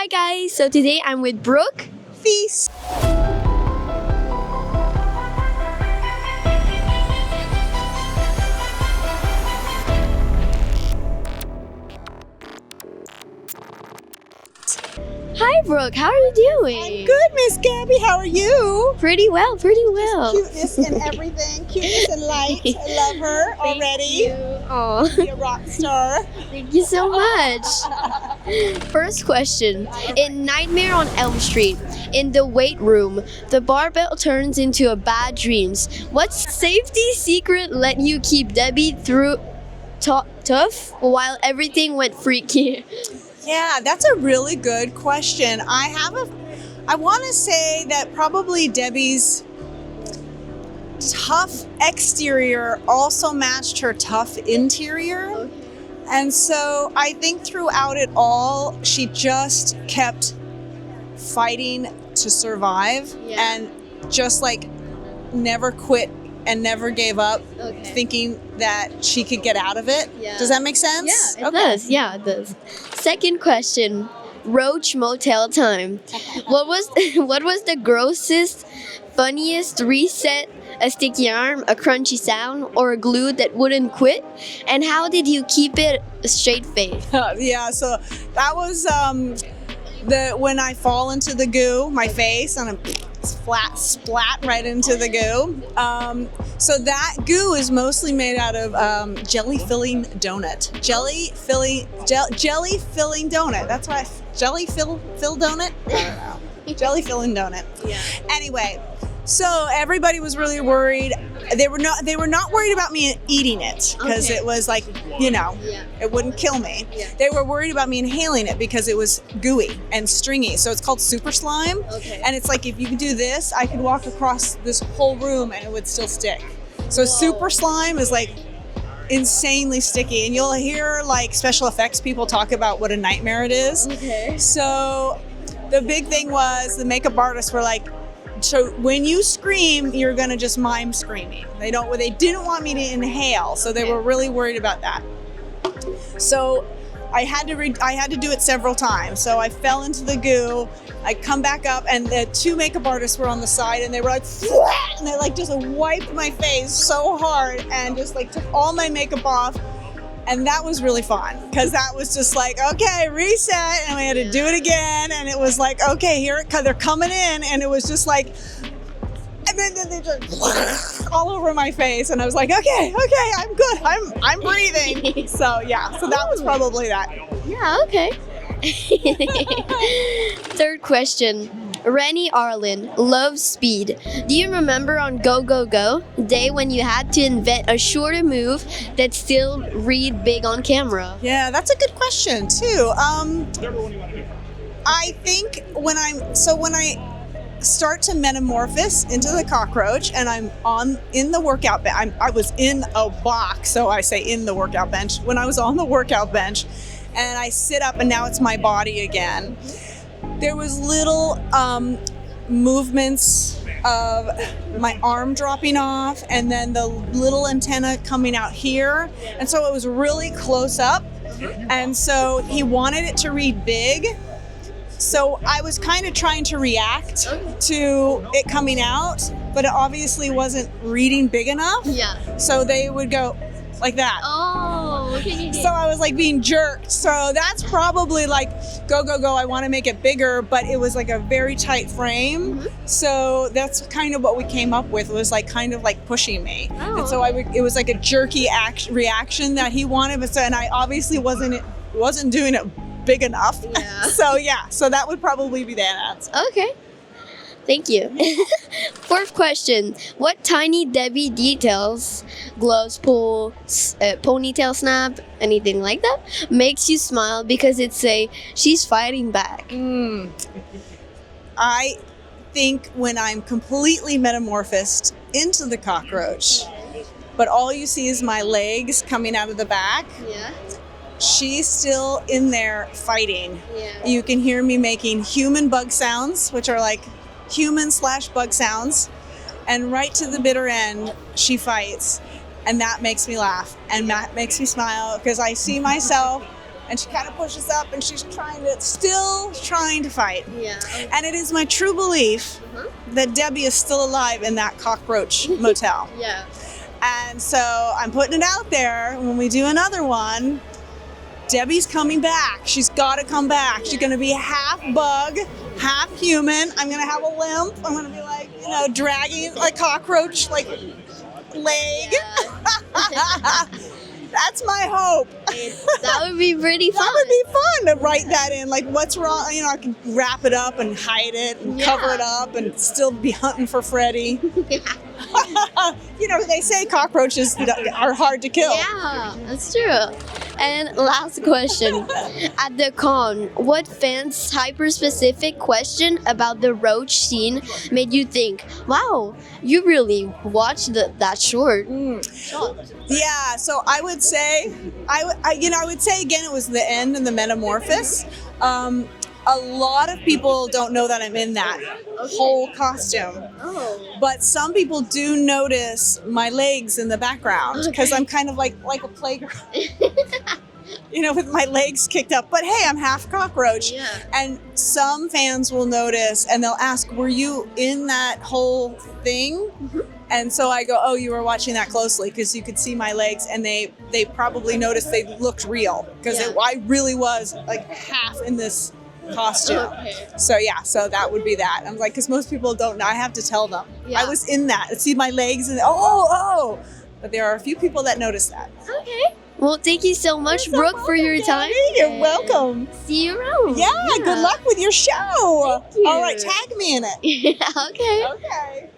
Hi guys, so today I'm with Brooke Theiss. Hi Brooke, how are you doing? I'm good, Miss Gaby. How are you? Pretty well, pretty well. Cuteness and everything. Cuteness and light. I love her already. Oh, Be a rock star. thank you so much. First question. In Nightmare on Elm Street, in the weight room, the barbell turns into a bad dreams. What safety secret let you keep Debbie through tough while everything went freaky? Yeah, that's a really good question. I want to say that probably Debbie's tough exterior also matched her tough interior. And so I think throughout it all, she just kept fighting to survive and just like never quit and never gave up, thinking that she could get out of it. Yeah. Does that make sense? Yeah, it does. Yeah, it does. Second question, roach motel time. What was the grossest, funniest reset? A sticky arm, a crunchy sound, or a glue that wouldn't quit? And how did you keep it a straight face? Yeah, so that was when I fall into the goo, my face, and I'm splat right into the goo. So that goo is mostly made out of jelly filling donut. Jelly filling donut. That's why jelly fill donut. I don't know. Jelly filling donut. Yeah. Anyway, so everybody was really worried. They were not worried about me eating it because it was like, it wouldn't kill me. Yeah. They were worried about me inhaling it because it was gooey and stringy. So it's called super slime. Okay. And it's like if you could do this, I could walk across this whole room and it would still stick. So super slime is like insanely sticky, and you'll hear like special effects people talk about what a nightmare it is. Okay. So the big thing was the makeup artists were like, so when you scream, you're gonna just mime screaming. They didn't want me to inhale, so they were really worried about that. So I had to do it several times. So I fell into the goo. I come back up, and the two makeup artists were on the side, and they were like, and they like just wiped my face so hard, and just like took all my makeup off. And that was really fun because that was just like, okay, reset, and we had to do it again, and it was like, okay, they're coming in, and it was just like, and then they just all over my face, and I was like, okay, I'm good, I'm breathing. So yeah, so that was probably that. Yeah, okay. Third question. Rennie Arlen loves speed. Do you remember on Go Go Go, the day when you had to invent a shorter move that still read big on camera? Yeah, that's a good question too. I think when I start to metamorphose into the cockroach, and I'm in the workout bench. I was in a box, so I say in the workout bench. When I was on the workout bench, and I sit up, and now it's my body again. There was little movements of my arm dropping off, and then the little antenna coming out here, and so it was really close up, and so he wanted it to read big. So I was kind of trying to react to it coming out, but it obviously wasn't reading big enough. Yeah. So they would go like that. Oh, okay. So I was like being jerked. So that's probably like, go, go, go. I want to make it bigger, but it was like a very tight frame. Mm-hmm. So that's kind of what we came up with, was like kind of like pushing me. Oh, and so it was like a jerky reaction that he wanted, and I obviously wasn't doing it big enough. Yeah. So that would probably be that answer. Okay. Thank you. Fourth question. What tiny Debbie details, gloves pull, ponytail snap, anything like that, makes you smile because she's fighting back? I think when I'm completely metamorphosed into the cockroach, but all you see is my legs coming out of the back. Yeah. She's still in there fighting. Yeah. You can hear me making human bug sounds, which are like human/bug sounds, and right to the bitter end she fights, and that makes me laugh and that makes me smile because I see myself and she kind of pushes up, and she's still trying to fight. Yeah. And it is my true belief that Debbie is still alive in that cockroach motel. Yeah. And so I'm putting it out there. When we do another one, Debbie's coming back. She's got to come back. She's going to be half bug, half human. I'm going to have a limp. I'm going to be like, dragging a cockroach like leg. Yeah. That's my hope. That would be pretty fun. That would be fun to write that in. Like, what's wrong? I can wrap it up and hide it and cover it up and still be hunting for Freddy. They say cockroaches are hard to kill. Yeah, that's true. And last question. At the con, what fans' hyper-specific question about the roach scene made you think, wow, you really watched that short? Yeah, so I would say, I would say again, it was the end and the metamorphosis. A lot of people don't know that I'm in that whole costume. Oh. But some people do notice my legs in the background because I'm kind of like a playground. With my legs kicked up. But hey, I'm half cockroach. Yeah. And some fans will notice and they'll ask, were you in that whole thing? And so I go, oh, you were watching that closely because you could see my legs, and they probably noticed they looked real because I really was like half in this costume. Okay. So that would be that. I'm like, because most people don't know. I have to tell them. Yeah. I was in that. See my legs and but there are a few people that notice that. Okay. Well, thank you so much, Brooke, for your time. You're welcome. See you around. Yeah, good luck with your show. Thank you. All right, tag me in it. Yeah, okay. Okay.